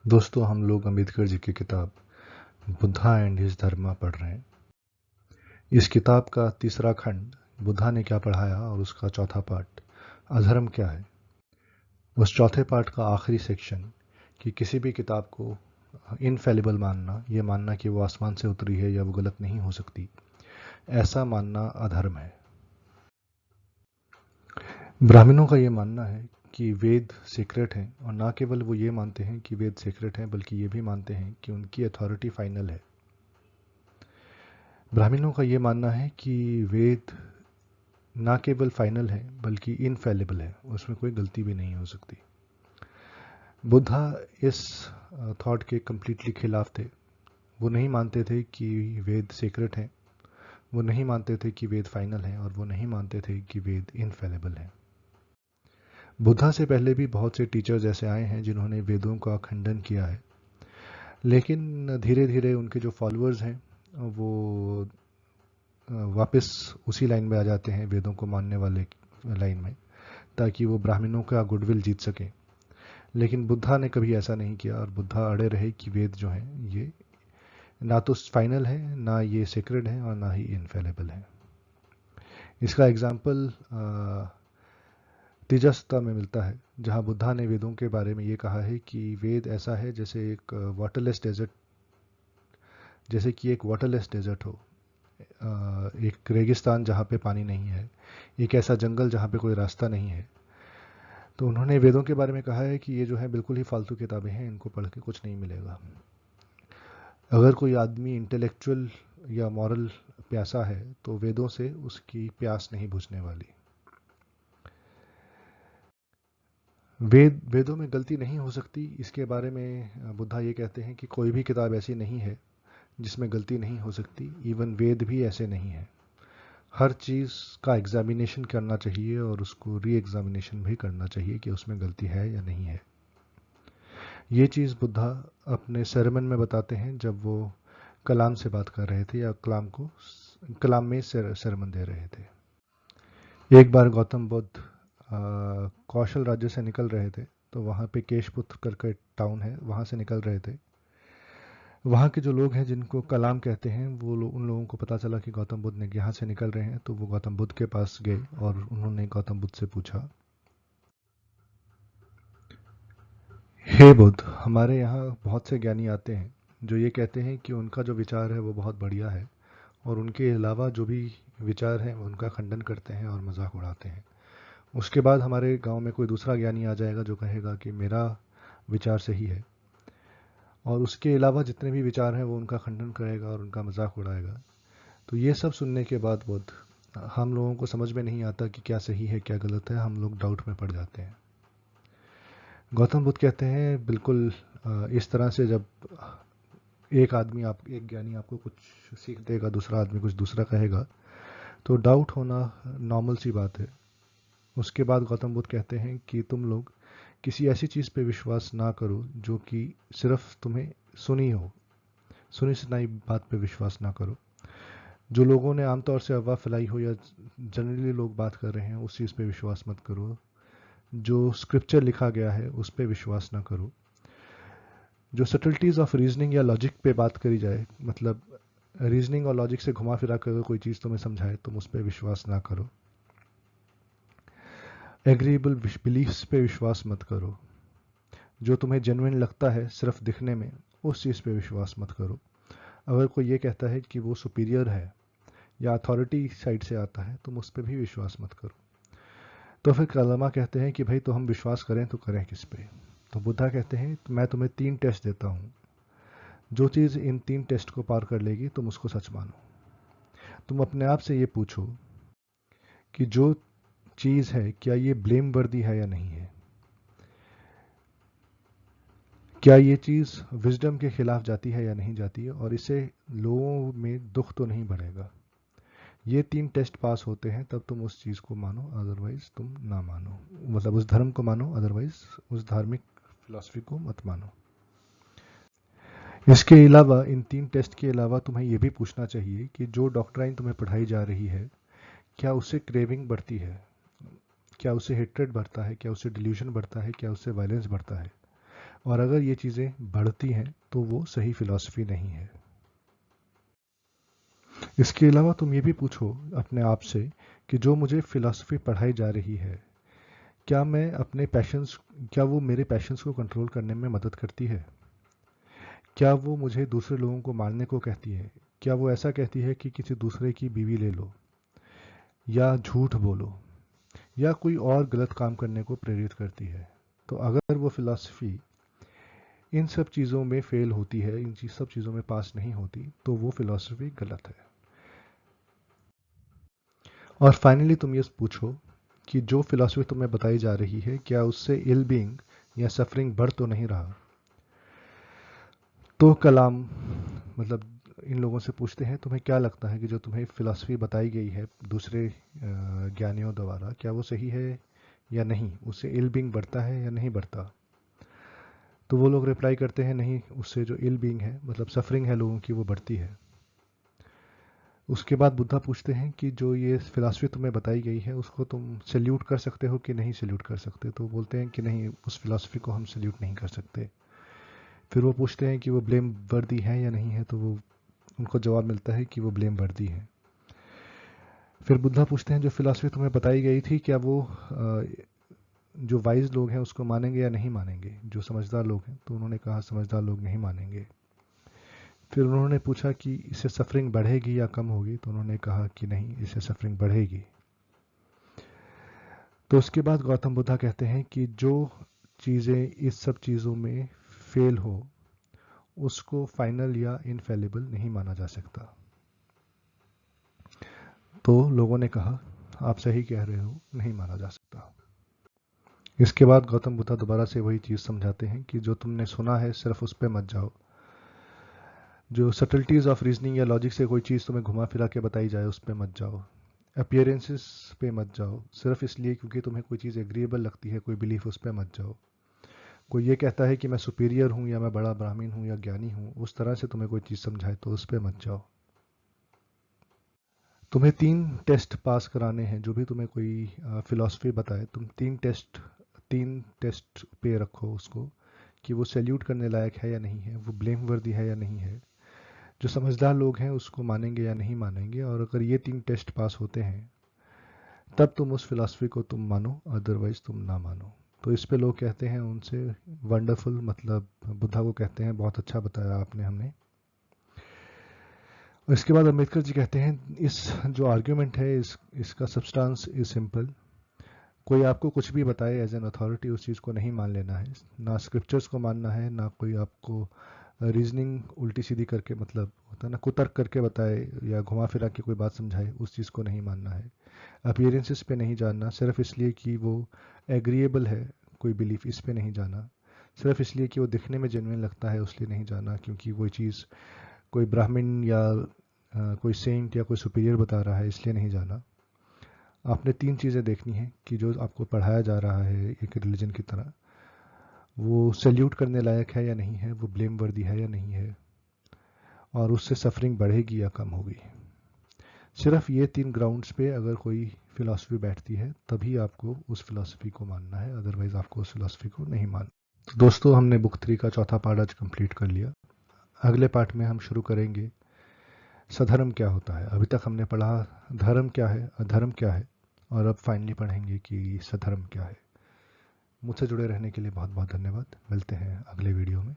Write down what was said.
दोस्तों, हम लोग अम्बेडकर जी की किताब बुद्धा एंड हिज धर्मा पढ़ रहे हैं। इस किताब का तीसरा खंड बुद्धा ने क्या पढ़ाया और उसका चौथा पार्ट अधर्म क्या है। उस चौथे पार्ट का आखिरी सेक्शन कि किसी भी किताब को इनफेलिबल मानना, ये मानना कि वो आसमान से उतरी है या वो गलत नहीं हो सकती, ऐसा मानना अधर्म है। ब्राह्मणों का ये मानना है कि वेद सीक्रेट हैं, और ना केवल वो ये मानते हैं कि वेद सीक्रेट हैं, बल्कि ये भी मानते हैं कि उनकी अथॉरिटी फाइनल है। ब्राह्मणों का ये मानना है कि वेद ना केवल फाइनल है बल्कि इनफेलिबल है, उसमें कोई गलती भी नहीं हो सकती। बुद्धा इस थॉट के कम्प्लीटली खिलाफ थे। वो नहीं मानते थे कि वेद सीक्रेट हैं, वो नहीं मानते थे कि वेद फाइनल है, और वो नहीं मानते थे कि वेद इनफेलिबल है। बुद्धा से पहले भी बहुत से टीचर्स ऐसे आए हैं जिन्होंने वेदों का खंडन किया है, लेकिन धीरे धीरे उनके जो फॉलोअर्स हैं वो वापस उसी लाइन में आ जाते हैं, वेदों को मानने वाले लाइन में, ताकि वो ब्राह्मणों का गुडविल जीत सकें। लेकिन बुद्धा ने कभी ऐसा नहीं किया, और बुद्धा अड़े रहे कि वेद जो हैं ये ना तो फाइनल है, ना ये सेक्रेड है, और ना ही इनफेलेबल है। इसका एग्जाम्पल तीजसता में मिलता है, जहाँ बुद्धा ने वेदों के बारे में ये कहा है कि वेद ऐसा है जैसे एक वाटरलेस डेजर्ट, जैसे कि एक वाटरलेस डेजर्ट हो, एक रेगिस्तान जहाँ पे पानी नहीं है, एक ऐसा जंगल जहाँ पे कोई रास्ता नहीं है। तो उन्होंने वेदों के बारे में कहा है कि ये जो है बिल्कुल ही फालतू किताबें हैं, इनको पढ़ के कुछ नहीं मिलेगा। अगर कोई आदमी इंटेलेक्चुअल या मॉरल प्यासा है तो वेदों से उसकी प्यास नहीं बुझने वाली। वेदों में गलती नहीं हो सकती, इसके बारे में बुद्धा ये कहते हैं कि कोई भी किताब ऐसी नहीं है जिसमें गलती नहीं हो सकती, इवन वेद भी ऐसे नहीं है। हर चीज़ का एग्जामिनेशन करना चाहिए और उसको री एग्जामिनेशन भी करना चाहिए कि उसमें गलती है या नहीं है। ये चीज़ बुद्धा अपने सरमन में बताते हैं, जब वो कलाम से बात कर रहे थे या कलाम में सरमन दे रहे थे। एक बार गौतम बुद्ध कौशल राज्य से निकल रहे थे, तो वहाँ पे केशपुत्र करके टाउन है, वहाँ से निकल रहे थे। वहाँ के जो लोग हैं जिनको कलाम कहते हैं, उन लोगों को पता चला कि गौतम बुद्ध ने यहाँ से निकल रहे हैं, तो वो गौतम बुद्ध के पास गए और उन्होंने गौतम बुद्ध से पूछा, हे बुद्ध, हमारे यहाँ बहुत से ज्ञानी आते हैं जो ये कहते हैं कि उनका जो विचार है वो बहुत बढ़िया है, और उनके अलावा जो भी विचार हैं उनका खंडन करते हैं और मजाक उड़ाते हैं। उसके बाद हमारे गांव में कोई दूसरा ज्ञानी आ जाएगा जो कहेगा कि मेरा विचार सही है, और उसके अलावा जितने भी विचार हैं वो उनका खंडन करेगा और उनका मजाक उड़ाएगा। तो ये सब सुनने के बाद बुद्ध, हम लोगों को समझ में नहीं आता कि क्या सही है क्या गलत है, हम लोग डाउट में पड़ जाते हैं। गौतम बुद्ध कहते हैं बिल्कुल इस तरह से, जब एक ज्ञानी आपको कुछ सीख देगा, दूसरा आदमी कुछ दूसरा कहेगा, तो डाउट होना नॉर्मल सी बात है। उसके बाद गौतम बुद्ध कहते हैं कि तुम लोग किसी ऐसी चीज़ पे विश्वास ना करो जो कि सिर्फ तुम्हें सुनी हो, सुनी सुनाई बात पे विश्वास ना करो। जो लोगों ने आमतौर से अफवाह फैलाई हो या जनरली लोग बात कर रहे हैं उस चीज़ पे विश्वास मत करो। जो स्क्रिप्चर लिखा गया है उस पे विश्वास ना करो। जो सटल्टीज़ ऑफ रीजनिंग या लॉजिक पे बात करी जाए, मतलब रीजनिंग और लॉजिक से घुमा फिरा कर कोई चीज़ तुम्हें समझाए, तुम उस पर विश्वास ना करो। एग्रीएबल बिलीफ्स पे विश्वास मत करो। जो तुम्हें जेन्युइन लगता है सिर्फ दिखने में, उस चीज़ पे विश्वास मत करो। अगर कोई ये कहता है कि वो सुपीरियर है या अथॉरिटी साइड से आता है, तुम उस पर भी विश्वास मत करो। तो फिर कलमा कहते हैं कि भाई तो हम विश्वास करें तो करें किस पे। तो बुद्धा कहते हैं तो मैं तुम्हें 3 टेस्ट देता हूँ, जो चीज़ इन 3 टेस्ट को पार कर लेगी तुम उसको सच मानो। तुम अपने आप से ये पूछो कि जो चीज़ है क्या ये ब्लेम वर्दी है या नहीं है, क्या ये चीज़ विजडम के खिलाफ जाती है या नहीं जाती है, और इससे लोगों में दुख तो नहीं बढ़ेगा। ये 3 टेस्ट पास होते हैं तब तुम उस चीज़ को मानो, अदरवाइज तुम ना मानो। मतलब उस धर्म को मानो, अदरवाइज उस धार्मिक फिलॉसफी को मत मानो। इसके अलावा, इन 3 टेस्ट के अलावा तुम्हें यह भी पूछना चाहिए कि जो डॉक्ट्राइन तुम्हें पढ़ाई जा रही है, क्या उससे क्रेविंग बढ़ती है, क्या उससे हेट्रेड बढ़ता है, क्या उससे डिल्यूजन बढ़ता है, क्या उससे वायलेंस बढ़ता है। और अगर ये चीज़ें बढ़ती हैं तो वो सही फिलॉसफी नहीं है। इसके अलावा तुम ये भी पूछो अपने आप से कि जो मुझे फिलॉसफी पढ़ाई जा रही है, क्या मैं अपने पैशंस क्या वो मेरे पैशंस को कंट्रोल करने में मदद करती है? क्या वो मुझे दूसरे लोगों को मारने को कहती है? क्या वो ऐसा कहती है कि किसी दूसरे की बीवी ले लो, या झूठ बोलो, या कोई और गलत काम करने को प्रेरित करती है? तो अगर वो फिलॉसफी इन सब चीज़ों में फेल होती है, सब चीज़ों में पास नहीं होती, तो वो फिलॉसफी गलत है। और फाइनली तुम ये पूछो कि जो फिलॉसफी तुम्हें बताई जा रही है, क्या उससे इल बीइंग या सफरिंग बढ़ तो नहीं रहा? तो कलाम मतलब इन लोगों से पूछते हैं, तुम्हें क्या लगता है कि जो तुम्हें फिलॉसफी बताई गई है दूसरे ज्ञानियों द्वारा, क्या वो सही है या नहीं? उससे इल बीइंग बढ़ता है या नहीं बढ़ता? तो वो लोग रिप्लाई करते हैं, नहीं, उससे जो इल बीइंग है, मतलब सफरिंग है लोगों की, वो बढ़ती है। उसके बाद बुद्धा पूछते हैं कि जो ये फिलॉसफी तुम्हें बताई गई है, उसको तुम सल्यूट कर सकते हो कि नहीं सल्यूट कर सकते? तो बोलते हैं कि नहीं, उस फिलॉसफी को हम सल्यूट नहीं कर सकते। फिर वो पूछते हैं कि वो ब्लेम वर्दी है या नहीं है, तो वो उनको जवाब मिलता है कि वो ब्लेम वर्दी है। फिर बुद्धा पूछते हैं, जो फिलॉसफी तुम्हें बताई गई थी, क्या वो जो वाइज लोग हैं उसको मानेंगे या नहीं मानेंगे, जो समझदार लोग हैं? तो उन्होंने कहा समझदार लोग नहीं मानेंगे। फिर उन्होंने पूछा कि इससे सफरिंग बढ़ेगी या कम होगी, तो उन्होंने कहा कि नहीं, इससे सफरिंग बढ़ेगी। तो उसके बाद गौतम बुद्धा कहते हैं कि जो चीज़ें इस सब चीज़ों में फेल हो, उसको फाइनल या इनफेलिबल नहीं माना जा सकता। तो लोगों ने कहा, आप सही कह रहे हो, नहीं माना जा सकता। इसके बाद गौतम बुद्धा दोबारा से वही चीज़ समझाते हैं कि जो तुमने सुना है सिर्फ उस पर मत जाओ। जो सटल्टीज ऑफ रीजनिंग या लॉजिक से कोई चीज़ तुम्हें घुमा फिरा के बताई जाए, उस पर मत जाओ। अपीयरेंसेस पे मत जाओ सिर्फ इसलिए क्योंकि तुम्हें कोई चीज़ एग्रीएबल लगती है, कोई बिलीफ, उस पर मत जाओ। कोई ये कहता है कि मैं सुपीरियर हूँ, या मैं बड़ा ब्राह्मण हूँ, या ज्ञानी हूँ, उस तरह से तुम्हें कोई चीज़ समझाए तो उस पर मत जाओ। तुम्हें 3 टेस्ट पास कराने हैं, जो भी तुम्हें कोई फिलॉसफी बताए, तुम 3 टेस्ट पे रखो उसको, कि वो सैल्यूट करने लायक है या नहीं है, वो ब्लेम वर्दी है या नहीं है, जो समझदार लोग हैं उसको मानेंगे या नहीं मानेंगे। और अगर ये 3 टेस्ट पास होते हैं, तब तुम उस फिलॉसफी को तुम मानो, अदरवाइज तुम ना मानो। तो इस पे लोग कहते हैं उनसे, वंडरफुल, मतलब बुद्धा को कहते हैं बहुत अच्छा बताया आपने हमें। और इसके बाद अम्बेडकर जी कहते हैं, इस जो आर्ग्यूमेंट है, इसका सब्सटेंस इज सिंपल। कोई आपको कुछ भी बताए एज एन अथॉरिटी, उस चीज़ को नहीं मान लेना है। ना स्क्रिप्चर्स को मानना है, ना कोई आपको रीजनिंग उल्टी सीधी करके, मतलब होता है ना, कुतर्क करके बताए या घुमा फिरा के कोई बात समझाए, उस चीज़ को नहीं मानना है। अपीयरेंसेस पे नहीं जानना सिर्फ इसलिए कि वो एग्रीएबल है, कोई बिलीफ, इस पे नहीं जाना। सिर्फ इसलिए कि वो दिखने में जेन्युइन लगता है, उसलिए नहीं जाना, क्योंकि वो चीज़ कोई ब्राह्मण या कोई सेंट या कोई सुपीरियर बता रहा है, इसलिए नहीं जाना। आपने 3 चीज़ें देखनी है कि जो आपको पढ़ाया जा रहा है एक रिलीजन की तरह, वो सैल्यूट करने लायक है या नहीं है, वो ब्लेम वर्दी है या नहीं है, और उससे सफरिंग बढ़ेगी या कम होगी। सिर्फ ये 3 ग्राउंड्स पे अगर कोई फिलॉसफी बैठती है, तभी आपको उस फिलॉसफी को मानना है, अदरवाइज आपको उस फिलॉसफी को नहीं मानना। तो दोस्तों, हमने बुक 3 का चौथा पार्ट आज कंप्लीट कर लिया। अगले पार्ट में हम शुरू करेंगे सधर्म क्या होता है। अभी तक हमने पढ़ा धर्म क्या है, अधर्म क्या है, और अब फाइनली पढ़ेंगे कि सधर्म क्या है। मुझसे जुड़े रहने के लिए बहुत बहुत धन्यवाद। मिलते हैं अगले वीडियो में।